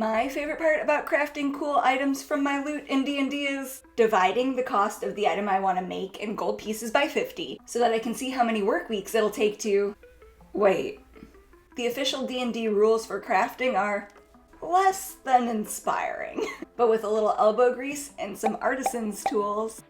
My favorite part about crafting cool items from my loot in D&D is dividing the cost of the item I want to make in gold pieces by 50, so that I can see how many work weeks it'll take to... Wait. The official D&D rules for crafting are less than inspiring. But with a little elbow grease and some artisan's tools,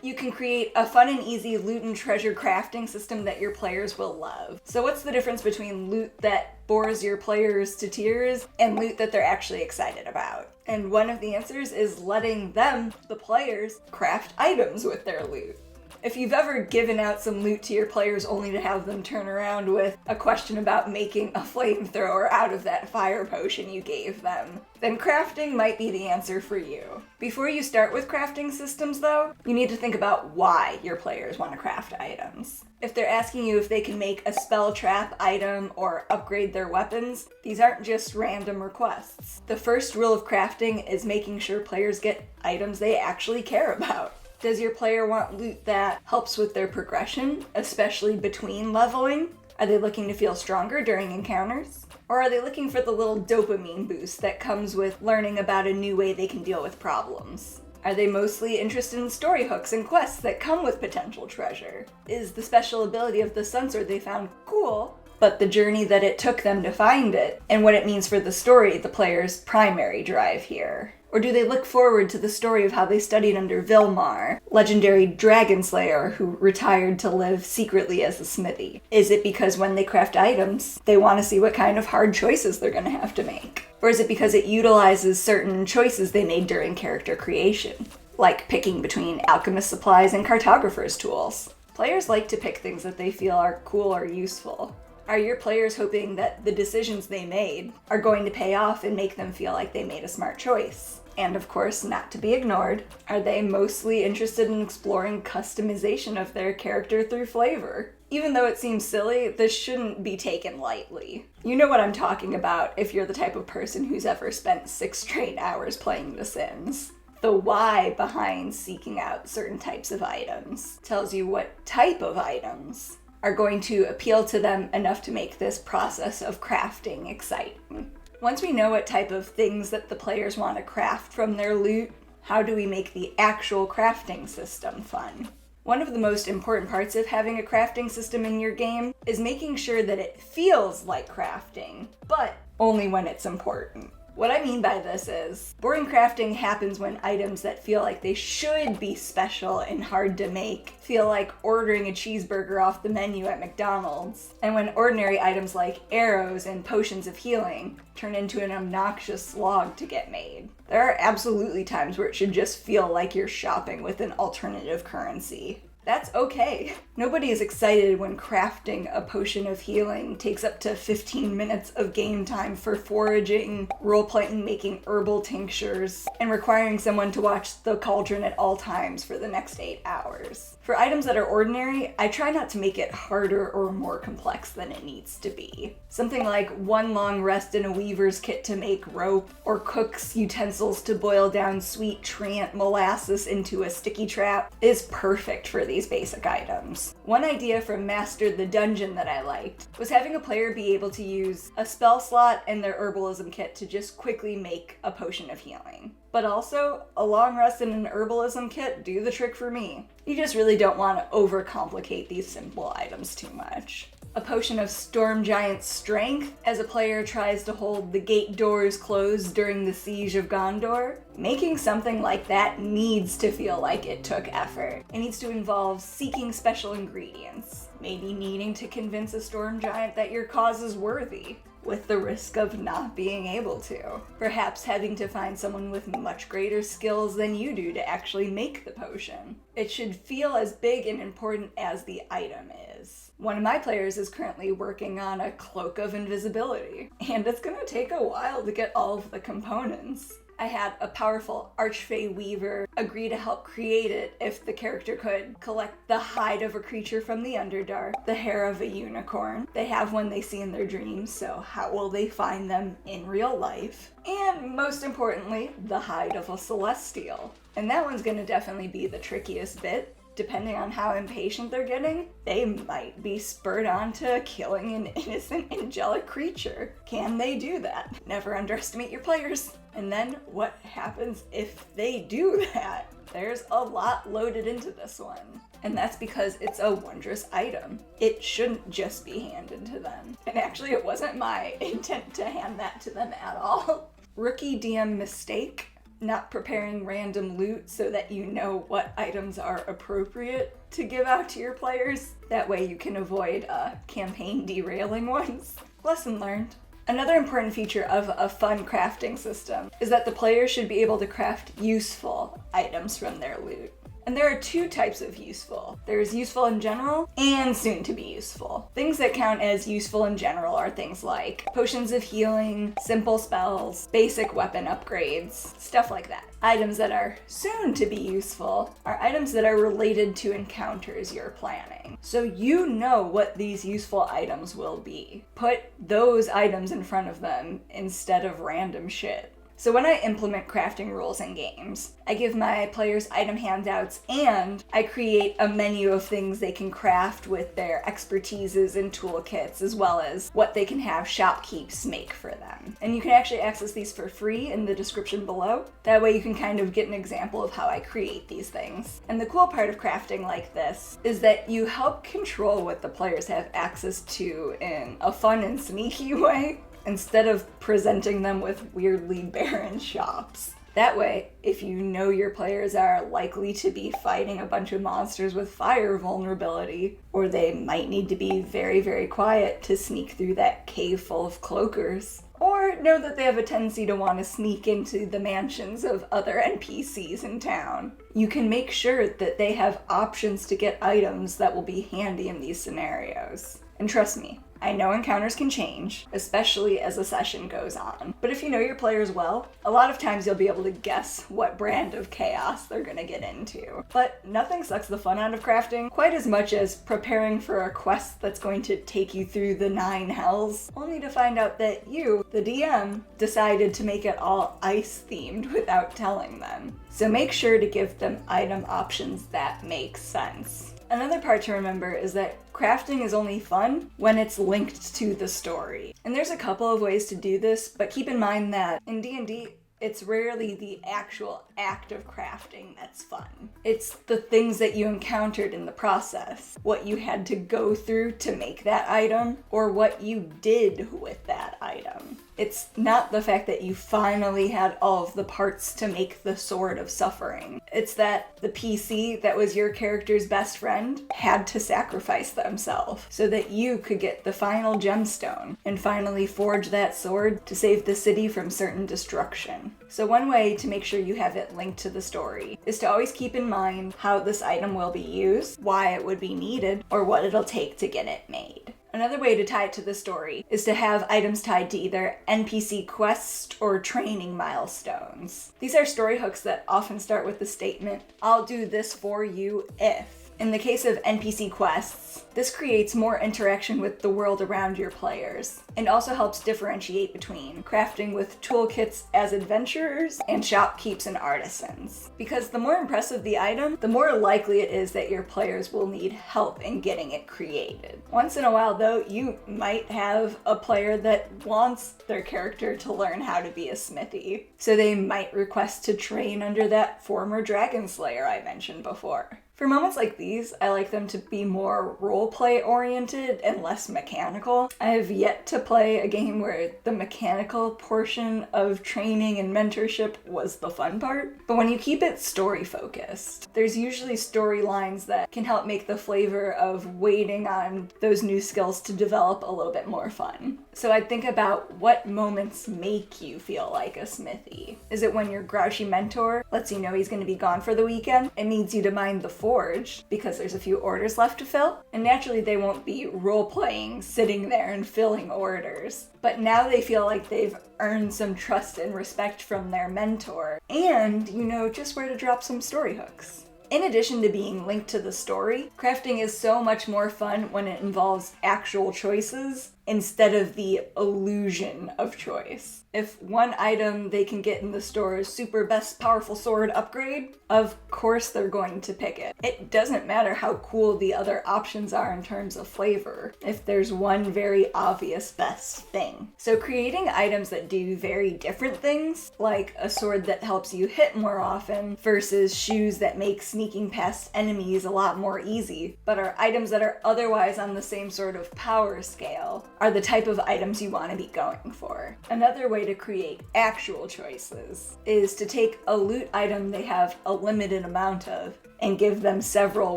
you can create a fun and easy loot and treasure crafting system that your players will love. So what's the difference between loot that bores your players to tears and loot that they're actually excited about? And one of the answers is letting them, the players, craft items with their loot. If you've ever given out some loot to your players only to have them turn around with a question about making a flamethrower out of that fire potion you gave them, then crafting might be the answer for you. Before you start with crafting systems though, you need to think about why your players want to craft items. If they're asking you if they can make a spell trap item or upgrade their weapons, these aren't just random requests. The first rule of crafting is making sure players get items they actually care about. Does your player want loot that helps with their progression, especially between leveling? Are they looking to feel stronger during encounters? Or are they looking for the little dopamine boost that comes with learning about a new way they can deal with problems? Are they mostly interested in story hooks and quests that come with potential treasure? Is the special ability of the sunsword they found cool, but the journey that it took them to find it, and what it means for the story, the player's primary drive here? Or do they look forward to the story of how they studied under Vilmar, legendary dragon slayer who retired to live secretly as a smithy? Is it because when they craft items, they want to see what kind of hard choices they're going to have to make? Or is it because it utilizes certain choices they made during character creation, like picking between alchemist supplies and cartographer's tools? Players like to pick things that they feel are cool or useful. Are your players hoping that the decisions they made are going to pay off and make them feel like they made a smart choice? And of course, not to be ignored, are they mostly interested in exploring customization of their character through flavor? Even though it seems silly, this shouldn't be taken lightly. You know what I'm talking about if you're the type of person who's ever spent 6 straight hours playing The Sims. The why behind seeking out certain types of items tells you what type of items are going to appeal to them enough to make this process of crafting exciting. Once we know what type of things that the players want to craft from their loot, how do we make the actual crafting system fun? One of the most important parts of having a crafting system in your game is making sure that it feels like crafting, but only when it's important. What I mean by this is, boring crafting happens when items that feel like they should be special and hard to make feel like ordering a cheeseburger off the menu at McDonald's, and when ordinary items like arrows and potions of healing turn into an obnoxious slog to get made. There are absolutely times where it should just feel like you're shopping with an alternative currency. That's okay. Nobody is excited when crafting a potion of healing takes up to 15 minutes of game time for foraging, role-playing making herbal tinctures, and requiring someone to watch the cauldron at all times for the next 8 hours. For items that are ordinary, I try not to make it harder or more complex than it needs to be. Something like one long rest in a weaver's kit to make rope, or cook's utensils to boil down sweet treant molasses into a sticky trap is perfect for these basic items. One idea from Master the Dungeon that I liked was having a player be able to use a spell slot in their herbalism kit to just quickly make a potion of healing. But also, a long rest in an herbalism kit do the trick for me. You just really don't want to overcomplicate these simple items too much. A potion of Storm Giant Strength as a player tries to hold the gate doors closed during the Siege of Gondor. Making something like that needs to feel like it took effort. It needs to involve seeking special ingredients, maybe needing to convince a Storm Giant that your cause is worthy, with the risk of not being able to. Perhaps having to find someone with much greater skills than you do to actually make the potion. It should feel as big and important as the item is. One of my players is currently working on a cloak of invisibility, and it's gonna take a while to get all of the components. I had a powerful Archfey Weaver agree to help create it if the character could collect the hide of a creature from the Underdark, the hair of a unicorn. They have one they see in their dreams, so how will they find them in real life? And most importantly, the hide of a celestial. And that one's gonna definitely be the trickiest bit. depending on how impatient they're getting, they might be spurred on to killing an innocent angelic creature. Can they do that? Never underestimate your players. And then what happens if they do that? There's a lot loaded into this one. And that's because it's a wondrous item. It shouldn't just be handed to them. And actually, it wasn't my intent to hand that to them at all. Rookie DM mistake. Not preparing random loot so that you know what items are appropriate to give out to your players. That way you can avoid campaign derailing ones. Lesson learned. Another important feature of a fun crafting system is that the players should be able to craft useful items from their loot. And there are two types of useful. There's useful in general and soon to be useful. Things that count as useful in general are things like potions of healing, simple spells, basic weapon upgrades, stuff like that. Items that are soon to be useful are items that are related to encounters you're planning. So you know what these useful items will be. Put those items in front of them instead of random shit. So when I implement crafting rules in games, I give my players item handouts and I create a menu of things they can craft with their expertises and toolkits, as well as what they can have shopkeeps make for them. And you can actually access these for free in the description below. That way you can kind of get an example of how I create these things. And the cool part of crafting like this is that you help control what the players have access to in a fun and sneaky way, instead of presenting them with weirdly barren shops. That way, if you know your players are likely to be fighting a bunch of monsters with fire vulnerability, or they might need to be very, very quiet to sneak through that cave full of cloakers, or know that they have a tendency to want to sneak into the mansions of other NPCs in town, you can make sure that they have options to get items that will be handy in these scenarios. And trust me, I know encounters can change, especially as a session goes on. But if you know your players well, a lot of times you'll be able to guess what brand of chaos they're gonna get into. But nothing sucks the fun out of crafting quite as much as preparing for a quest that's going to take you through the 9 hells, only to find out that you, the DM, decided to make it all ice themed without telling them. So make sure to give them item options that make sense. Another part to remember is that crafting is only fun when it's linked to the story. And there's a couple of ways to do this, but keep in mind that in D&D, it's rarely the actual act of crafting that's fun. It's the things that you encountered in the process, what you had to go through to make that item, or what you did with that item. It's not the fact that you finally had all of the parts to make the Sword of Suffering. It's that the PC that was your character's best friend had to sacrifice themselves so that you could get the final gemstone and finally forge that sword to save the city from certain destruction. So one way to make sure you have it linked to the story is to always keep in mind how this item will be used, why it would be needed, or what it'll take to get it made. Another way to tie it to the story is to have items tied to either NPC quests or training milestones. These are story hooks that often start with the statement, "I'll do this for you if." In the case of NPC quests, this creates more interaction with the world around your players, and also helps differentiate between crafting with toolkits as adventurers and shopkeeps and artisans. Because the more impressive the item, the more likely it is that your players will need help in getting it created. Once in a while though, you might have a player that wants their character to learn how to be a smithy, so they might request to train under that former dragon slayer I mentioned before. For moments like these, I like them to be more roleplay oriented and less mechanical. I have yet to play a game where the mechanical portion of training and mentorship was the fun part. But when you keep it story focused, there's usually storylines that can help make the flavor of waiting on those new skills to develop a little bit more fun. So I'd think about what moments make you feel like a smithy. Is it when your grouchy mentor lets you know he's going to be gone for the weekend and needs you to mind the forge because there's a few orders left to fill? And naturally they won't be role-playing, sitting there and filling orders. But now they feel like they've earned some trust and respect from their mentor, and you know just where to drop some story hooks. In addition to being linked to the story, crafting is so much more fun when it involves actual choices instead of the illusion of choice. If one item they can get in the store is super best powerful sword upgrade, of course they're going to pick it. It doesn't matter how cool the other options are in terms of flavor, if there's one very obvious best thing. So creating items that do very different things, like a sword that helps you hit more often versus shoes that make sneaking past enemies a lot more easy, but are items that are otherwise on the same sort of power scale, are the type of items you want to be going for. Another way to create actual choices is to take a loot item they have a limited amount of and give them several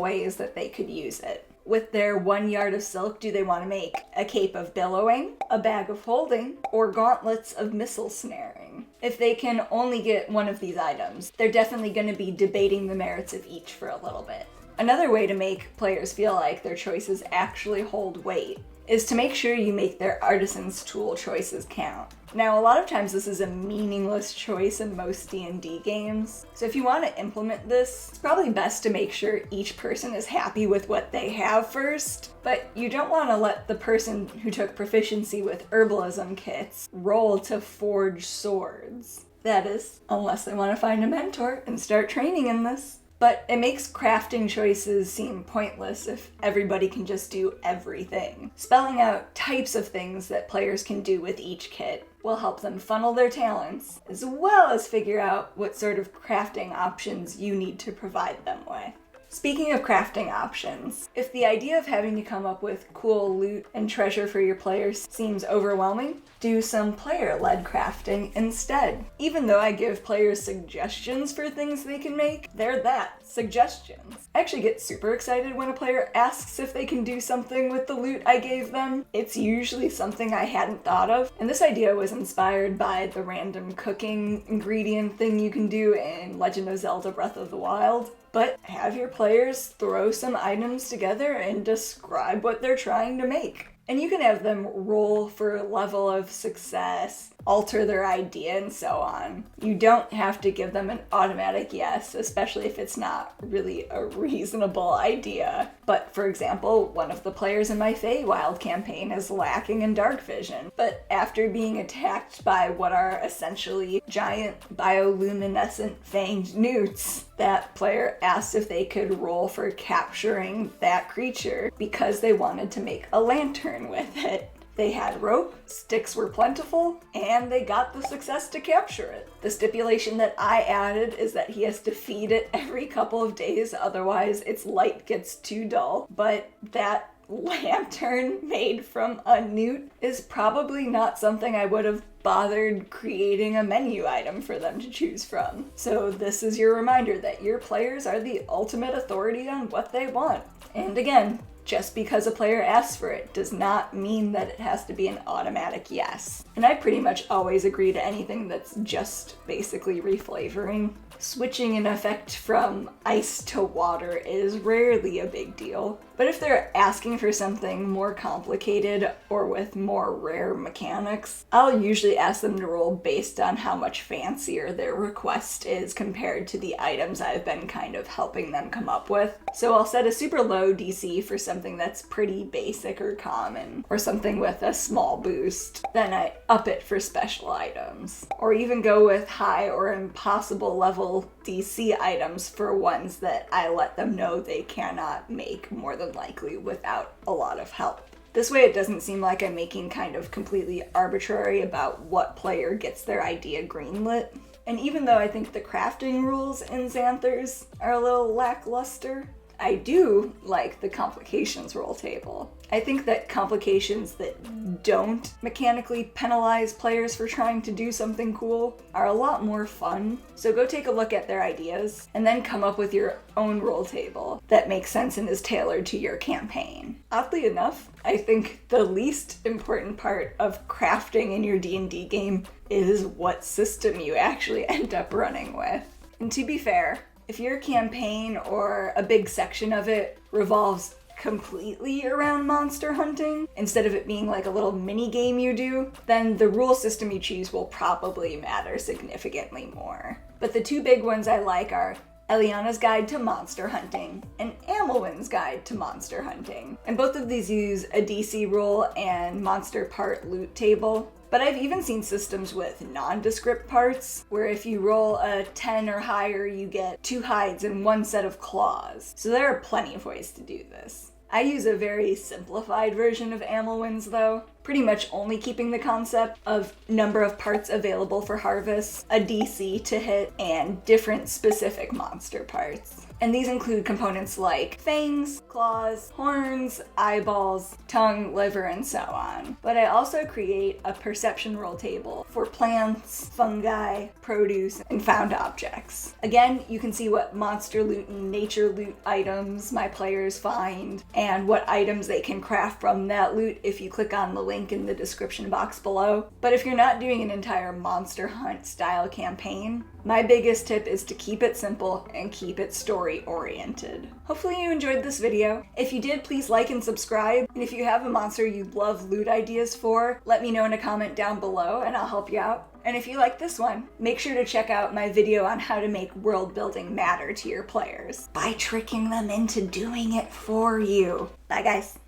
ways that they could use it. With their 1 yard of silk, do they want to make a cape of billowing, a bag of holding, or gauntlets of missile snaring? If they can only get one of these items, they're definitely going to be debating the merits of each for a little bit. Another way to make players feel like their choices actually hold weight is to make sure you make their artisan's tool choices count. Now, a lot of times this is a meaningless choice in most D&D games, so if you want to implement this, it's probably best to make sure each person is happy with what they have first, but you don't want to let the person who took proficiency with herbalism kits roll to forge swords. That is, unless they want to find a mentor and start training in this. But it makes crafting choices seem pointless if everybody can just do everything. Spelling out types of things that players can do with each kit will help them funnel their talents, as well as figure out what sort of crafting options you need to provide them with. Speaking of crafting options, if the idea of having to come up with cool loot and treasure for your players seems overwhelming, do some player-led crafting instead. Even though I give players suggestions for things they can make, they're that, suggestions. I actually get super excited when a player asks if they can do something with the loot I gave them. It's usually something I hadn't thought of, and this idea was inspired by the random cooking ingredient thing you can do in Legend of Zelda Breath of the Wild. But have your players throw some items together and describe what they're trying to make. And you can have them roll for a level of success, alter their idea, and so on. You don't have to give them an automatic yes, especially if it's not really a reasonable idea. But for example, one of the players in my Feywild campaign is lacking in dark vision, but after being attacked by what are essentially giant bioluminescent fanged newts, that player asked if they could roll for capturing that creature because they wanted to make a lantern with it. They had rope, sticks were plentiful, and they got the success to capture it. The stipulation that I added is that he has to feed it every couple of days, otherwise its light gets too dull. But that lantern made from a newt is probably not something I would have bothered creating a menu item for them to choose from. So this is your reminder that your players are the ultimate authority on what they want. And again, just because a player asks for it does not mean that it has to be an automatic yes. And I pretty much always agree to anything that's just basically reflavoring. Switching an effect from ice to water is rarely a big deal, but if they're asking for something more complicated or with more rare mechanics, I'll usually ask them to roll based on how much fancier their request is compared to the items I've been kind of helping them come up with. So I'll set a super low DC for something that's pretty basic or common, or something with a small boost. Then I up it for special items, or even go with high or impossible level DC items for ones that I let them know they cannot make more than likely without a lot of help. This way it doesn't seem like I'm making kind of completely arbitrary about what player gets their idea greenlit. And even though I think the crafting rules in Xanthers are a little lackluster, I do like the complications roll table. I think that complications that don't mechanically penalize players for trying to do something cool are a lot more fun. So go take a look at their ideas and then come up with your own roll table that makes sense and is tailored to your campaign. Oddly enough, I think the least important part of crafting in your D&D game is what system you actually end up running with. And to be fair, if your campaign or a big section of it revolves completely around monster hunting, instead of it being like a little mini game you do, then the rule system you choose will probably matter significantly more. But the two big ones I like are Eliana's Guide to Monster Hunting, and Amelwin's Guide to Monster Hunting. And both of these use a DC roll and monster part loot table. But I've even seen systems with nondescript parts, where if you roll a 10 or higher, you get 2 hides and 1 set of claws. So there are plenty of ways to do this. I use a very simplified version of Amelwin's though, pretty much only keeping the concept of number of parts available for harvest, a DC to hit, and different specific monster parts. And these include components like fangs, claws, horns, eyeballs, tongue, liver, and so on. But I also create a perception roll table for plants, fungi, produce, and found objects. Again, you can see what monster loot and nature loot items my players find, and what items they can craft from that loot if you click on the link in the description box below. But if you're not doing an entire monster hunt style campaign, my biggest tip is to keep it simple and keep it story oriented. Hopefully you enjoyed this video. If you did, please like and subscribe. And if you have a monster you'd love loot ideas for, let me know in a comment down below and I'll help you out. And if you like this one, make sure to check out my video on how to make world building matter to your players by tricking them into doing it for you. Bye guys.